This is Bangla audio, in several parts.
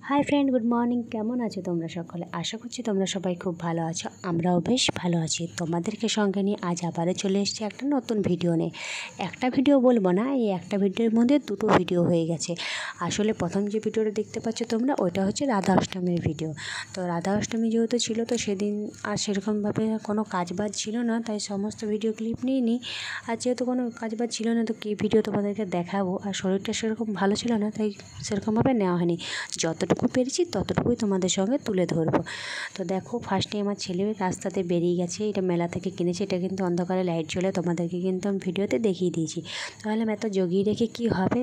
Hi friend, good morning. কেমন আছো তোমরা সকলে? আশা করছি তোমরা সবাই খুব ভালো আছো। আমরাও বেশ ভালো আছি। তোমাদেরকে সঙ্গে নিয়ে আজ আবারও চলে এসেছি একটা নতুন ভিডিও নিয়ে। একটা ভিডিও বলবো না, এই একটা ভিডিওর মধ্যে দুটো ভিডিও হয়ে গেছে। আসলে প্রথম যে ভিডিওটা দেখতে পাচ্ছ তোমরা, ওইটা হচ্ছে রাধা অষ্টমীর ভিডিও। তো রাধা অষ্টমী যেহেতু ছিল, তো সেদিন আর সেরকমভাবে কোনো কাজবাজ ছিল না, তাই সমস্ত ভিডিও ক্লিপ নিইনি। আর যেহেতু কোনো কাজবাজ ছিল না, তো কী ভিডিও তোমাদেরকে দেখাবো। আর শরীরটা সেরকম ভালো ছিল না, তাই সেরকমভাবে নেওয়া হয়নি। যতটুকু পেরেছি ততটুকুই তোমাদের সঙ্গে তুলে ধরবো। তো দেখো, ফার্স্টে আমার ছেলে রাস্তাতে বেরিয়ে গেছে। এটা মেলা থেকে কিনেছে। এটা কিন্তু অন্ধকারে লাইট জ্বলে, তোমাদেরকে কিন্তু আমি ভিডিওতে দেখিয়ে দিয়েছি। তাহলে এত জগিয়ে রেখে কী হবে,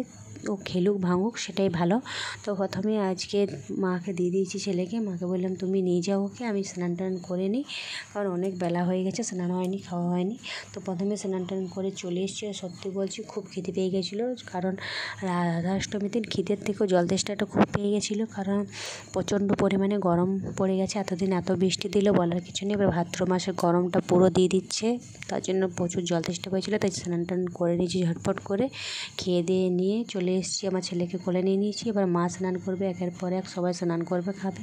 ও খেলুক ভাঙুক সেটাই ভালো। তো প্রথমে আজকে মাকে দিয়ে দিয়েছি ছেলেকে। মাকে বললাম তুমি নিয়ে যাও ওকে, আমি স্নান টান করে নিই, কারণ অনেক বেলা হয়ে গেছে, স্নান হয়নি, খাওয়া হয়নি। তো প্রথমে স্নান টান করে চলে এসেছি। আর সত্যি বলছি, খুব খিদে পেয়ে গেছিলো, কারণ রাধা অষ্টমীর দিন খিদের থেকেও জল তেষ্টাটা খুব পেয়ে গেছিলো, কারণ প্রচণ্ড পরিমাণে গরম পড়ে গেছে। এতদিন এত বৃষ্টি দিল বলার কিছু নেই, এবার ভাদ্র মাসে গরমটা পুরো দিয়ে দিচ্ছে, তার জন্য প্রচুর জল তেষ্টা পেয়েছিলো। তাই স্নান টান করে নিয়েছি ঝটপট করে, খেয়ে দিয়ে নিয়ে চলে এসেছি। আমার ছেলেকে কোলে নিয়ে নিয়েছি। এবার মা স্নান করবে, একের পর এক সবাই স্নান করবে, খাবে।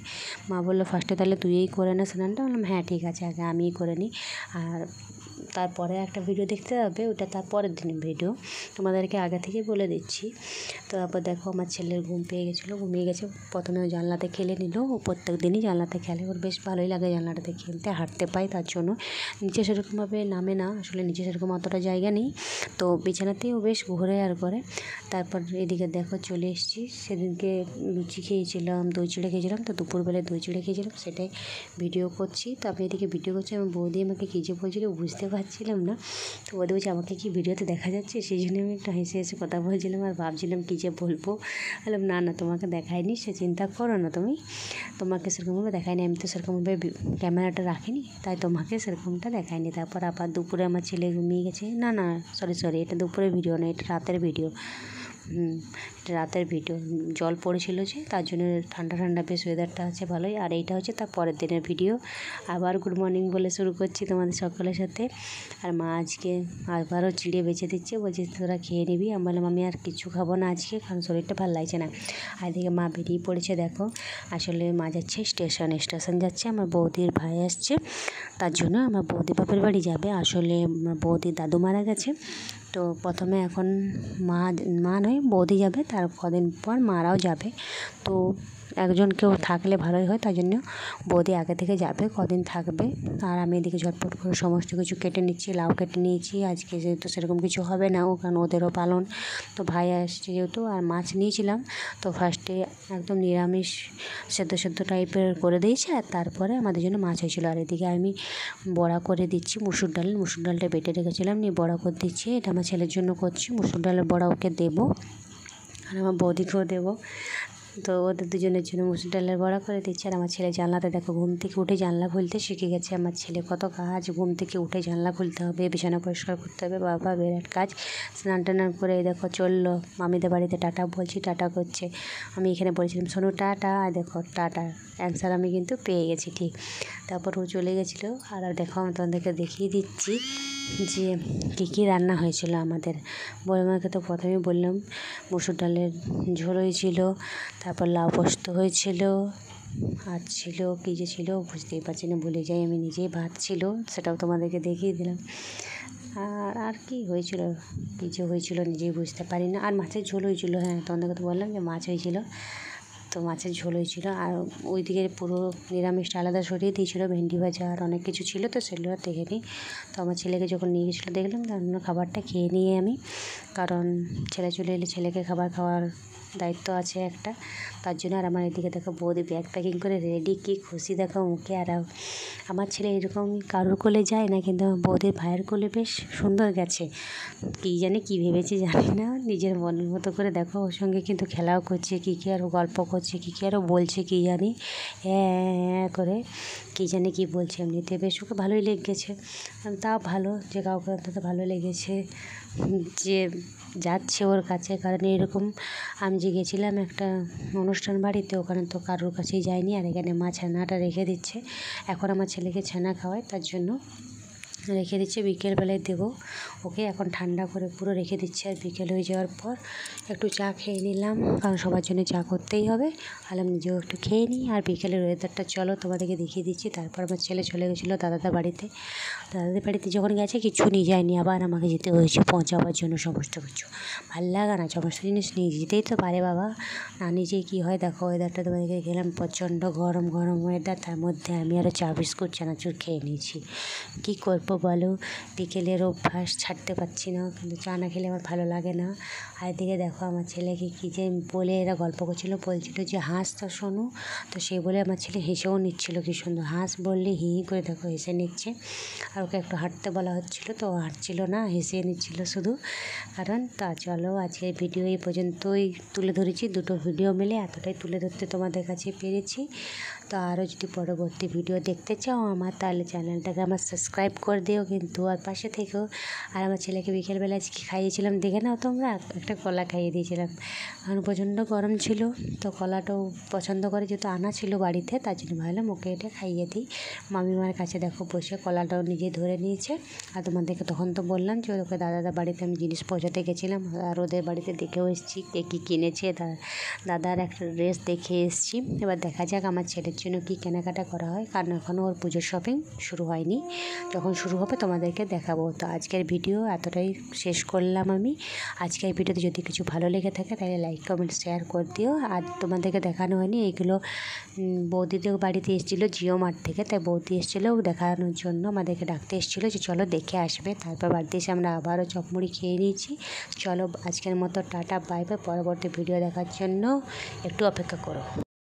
মা বললো ফার্স্টে তাহলে তুইই করে না স্নানটা। বললাম হ্যাঁ ঠিক আছে, আগে আমিই করে নিই। আর তারপরে একটা ভিডিও দেখতে হবে, ওটা তার পরের দিনের ভিডিও, তোমাদেরকে আগে থেকেই বলে দিচ্ছি। তো তারপর দেখো, আমার ছেলের ঘুম পেয়ে গেছিলো, ঘুমিয়ে গেছে। প্রথমে ও জানলাতে খেলে নিল। ও প্রত্যেক দিনই জানলাতে খেলে, ওর বেশ ভালোই লাগে জানলাটাতে খেলতে, হাঁটতে পায়, তার জন্য। নিচে সেরকমভাবে নামে না, আসলে নিচে সেরকম অতটা জায়গা নেই, তো বিছানাতেই ও বেশ ঘোরে আর করে। তারপর এদিকে দেখো চলে এসেছি। সেদিনকে লুচি খেয়েছিলাম, দই চিড়ে খেয়েছিলাম, তো দুপুরবেলায় দই চিড়ে খেয়েছিলাম, সেটাই ভিডিও করছি। তো আমি এদিকে ভিডিও করছি, আমার বৌদি আমাকে কী যে বলছিল বুঝতে পারছিলাম না। তো বৌদি বলছে আমাকে কি ভিডিওতে দেখা যাচ্ছে, সেই জন্য আমি একটু হেসে হেসে কথা বলছিলাম, আর ভাবছিলাম কী যে বলবো। বললাম না না, তোমাকে দেখায়নি, সে চিন্তা করো না তুমি, তোমাকে সেরকমভাবে দেখায়নি, আমি তো সেরকমভাবে ক্যামেরাটা রাখিনি, তাই তোমাকে সেরকমটা দেখায়নি। তারপর আবার দুপুরে আমার ছেলে ঘুমিয়ে গেছে। না না, সরি, এটা দুপুরের ভিডিও না, এটা রাতের ভিডিও। এটা রাতের ভিডিও। জল পড়েছিল যে, তার জন্য ঠান্ডা ঠান্ডা বেশ ওয়েদারটা আছে ভালোই। আর এইটা হচ্ছে তার পরের দিনের ভিডিও। আবার গুড মর্নিং বলে শুরু করছি তোমাদের সকলের সাথে। আর মা আজকে আবারও চিড়ে বেছে দিচ্ছে, বলছে তোরা খেয়ে নিবি। আমি বললাম আমি আর কিছু খাবো না আজকে, কারণ শরীরটা ভালো লাগছে না। আর এদিকে মা বেরিয়ে পড়েছে দেখো। আসলে মা যাচ্ছে স্টেশন যাচ্ছে, আমার বৌদির ভাই আসছে, তার জন্য আমার বৌদি বাপের বাড়ি যাবে। আসলে আমার বৌদির দাদু মারা গেছে, তো প্রথমে এখন মা নয় বৌদি যাবে, তার কদিন পর মারাও যাবে। তো একজন কেউ থাকলে ভালোই হয়, তাই জন্য বৌদি আগে থেকে যাবে, কদিন থাকবে। আর আমি এদিকে ঝটপট করে সমস্ত কিছু কেটে নিচ্ছি, লাউ কেটে নিয়েছি। আজকে যেহেতু সেরকম কিছু হবে না, কারণ ওদেরও পালন, তো ভাই আসছে যেহেতু। আর মাছ নিয়েছিলাম, তো ফার্স্টে একদম নিরামিষ সেদ্ধ টাইপের করে দিয়েছি, আর তারপরে আমাদের জন্য মাছ হয়েছিল। আর এদিকে আমি বড়া করে দিচ্ছি মুসুর ডালটা বেটে রেখেছিলাম, নিয়ে বড়া করে দিচ্ছি। এটা আমার ছেলের জন্য করছি, মুসুর ডালের বড়া ওকে দেবো, আর আমার বৌদিকেও দেবো। তো ওদের দুজনের জন্য মুসুর ডালের বড়া করে দিচ্ছি। আর আমার ছেলে জানলাতে দেখো ঘুম থেকে উঠে জানলা খুলতে শিখে গেছে। আমার ছেলে কত কাজ, ঘুম থেকে উঠে জানলা খুলতে হবে, বিছানা পরিষ্কার করতে হবে, বাবা বিরাট কাজ। স্নান টান করে দেখো চললো মামিদের বাড়িতে, টাটা বলছি, টাটা করছে। আমি এখানে বলেছিলাম শোনো টাটা, আর দেখো টাটা অ্যান্সার আমি কিন্তু পেয়ে গেছি ঠিক। তারপর ও চলে গেছিলো। আর দেখো আমি তোমাদেরকে দেখিয়ে দিচ্ছি যে কী রান্না হয়েছিল আমাদের। বড়মাকে তো প্রথমেই বললাম মুসুর ডালের ঝোল হয়েছিল, তারপর লাউ পোস্ত হয়েছিল, আর ছিল কী যে ছিল বুঝতেই পারছি না, ভুলে যাই আমি নিজেই। ভাত ছিল, সেটাও তোমাদেরকে দেখিয়ে দিলাম। আর কি হয়েছিল, কী যে হয়েছিল নিজেই বুঝতে পারি না। আর মাছের ঝোল হয়েছিল, হ্যাঁ তোমাদেরকে তো বললাম যে মাছ হয়েছিল, তো মাছের ঝোল হয়েছিল। আর ওই দিকে পুরো নিরামিষটা আলাদা সরিয়ে দিয়েছিলো, ভেন্ডি ভাজা আর অনেক কিছু ছিল, তো সেগুলো আর দেখিনি। তো আমার ছেলেকে যখন নিয়ে গেছিলো দেখলাম, তার জন্য খাবারটা খেয়ে নিয়ে আমি, কারণ ছেলে চলে এলে ছেলেকে খাবার খাওয়ার দায়িত্ব আছে একটা, তার জন্য। আর আমার এদিকে দেখো বৌদি ব্যাগ প্যাকিং করে রেডি, কী খুশি দেখো মুখে। আর আমার ছেলে এরকম কারোর কোলে যায় না, কিন্তু আমার বৌদির ভাইয়ের কোলে বেশ সুন্দর গেছে। কী জানি কী ভেবেছে জানি না, নিজের মনের মতো করে দেখো ওর সঙ্গে কিন্তু খেলাও করছে, কী আরও গল্প করছে, কী আরও বলছে কী জানি, হ্যাঁ করে কী জানি কী বলছে। এমনিতে বেশ ওকে ভালোই লেগেছে, তাও ভালো যে কাউকে অন্তত ভালো লেগেছে যে যাচ্ছে ওর কাছে। কারণ এরকম আমি যে গেছিলাম একটা অনুষ্ঠান বাড়িতে, ওখানে তো কারোর কাছেই যায়নি। আর এখানে মা ছানাটা রেখে দিচ্ছে, এখন আমার ছেলেকে ছানা খাওয়ায়, তার জন্য রেখে দিচ্ছে, বিকেলবেলায় দেবো ওকে। এখন ঠান্ডা করে পুরো রেখে দিচ্ছে। আর বিকেল হয়ে যাওয়ার পর একটু চা খেয়ে নিলাম, কারণ সবার জন্য চা করতেই হবে। ভাবলাম নিজেও একটু খেয়ে নিই। আর বিকেলের ওয়েদারটা চলো তোমাদেরকে দেখিয়ে দিচ্ছি। তারপর আমার ছেলে চলে গেছিলো দাদাদের বাড়িতে। দাদাদের বাড়িতে যখন গেছে কিছু নিয়ে যায়নি, আবার আমাকে যেতে হয়েছে পৌঁছাবার জন্য সমস্ত কিছু। ভালো লাগে না, সমস্ত জিনিস নিয়ে যেতেই তো পারে বাবা, না নিজে কী হয় দেখো। ওয়েদারটা তোমাদেরকে গেলাম, প্রচণ্ড গরম গরম ওয়েদার, তার মধ্যে আমি আরও চা বিস্কুট চানাচুর খেয়ে নিয়েছি। কী করবো বলো, বিকেলের অভ্যাস ছাড়তে পারছি না, কিন্তু চা না খেলে আমার ভালো লাগে না। আর এদিকে দেখো আমার ছেলেকে কী যে বলে এরা গল্প করছিলো, বলছিল যে হাঁস তো শোনো, তো সেই বলে আমার ছেলে হেসেও নিচ্ছিল কী সুন্দর। হাঁস বললে হি হি করে দেখো হেসে নিচ্ছে। আর ওকে একটু হাঁটতে বলা হচ্ছিলো, তো হাঁটছিল না, হেসে নিচ্ছিল শুধু। কারণ তা চলো আজকের ভিডিও এই পর্যন্তই তুলে ধরেছি, দুটো ভিডিও মিলে এতটাই তুলে ধরতে তোমাদের কাছে পেরেছি। তো আরও যদি পরবর্তী ভিডিও দেখতে চাও আমার, তাহলে চ্যানেলটাকে আমার সাবস্ক্রাইব করে দিও কিন্তু, আর পাশে থেকেও। আর আমার ছেলেকে বিকেলবেলা আজকে খাইয়েছিলাম, দেখে নাও তোমরা, একটা কলা খাইয়ে দিয়েছিলাম, কারণ প্রচণ্ড গরম ছিল। তো কলাটাও পছন্দ করে, যেহেতু আনা ছিল বাড়িতে, তার জন্য ভাবলাম ওকে এটা খাইয়ে দিই। মামিমার কাছে দেখো বসে কলাটাও নিজে ধরে নিয়েছে। আর তোমাদেরকে তখন তো বললাম যে ওকে দাদাদের বাড়িতে আমি জিনিস পৌঁছাতে গেছিলাম, আর ওদের বাড়িতে দেখেও এসেছি কে কী কিনেছে। দাদার একটা ড্রেস দেখে এসেছি। এবার দেখা যাক আমার ছেলের জন্য কী কেনাকাটা করা হয়, কারণ এখনও ওর পুজোর শপিং শুরু হয়নি। যখন শুরু হবে তোমাদেরকে দেখাবো। তো আজকের ভিডিও এতটাই শেষ করলাম আমি। আজকের ভিডিওতে যদি কিছু ভালো লেগে থাকে তাহলে লাইক কমেন্ট শেয়ার করে দিও। আর তোমাদেরকে দেখানো হয়নি, এইগুলো বৌদিদের বাড়িতে এসেছিলো জিও মার্ট থেকে, তাই বৌদি এসেছিলো দেখানোর জন্য, আমাদেরকে ডাকতে এসেছিলো যে চলো দেখে আসবে। তারপর বাড়িতে এসে আমরা আবারও চপমুড়ি খেয়ে নিয়েছি। চলো আজকের মতো টাটা বাই বাই। পরবর্তী ভিডিও দেখার জন্য একটু অপেক্ষা করো।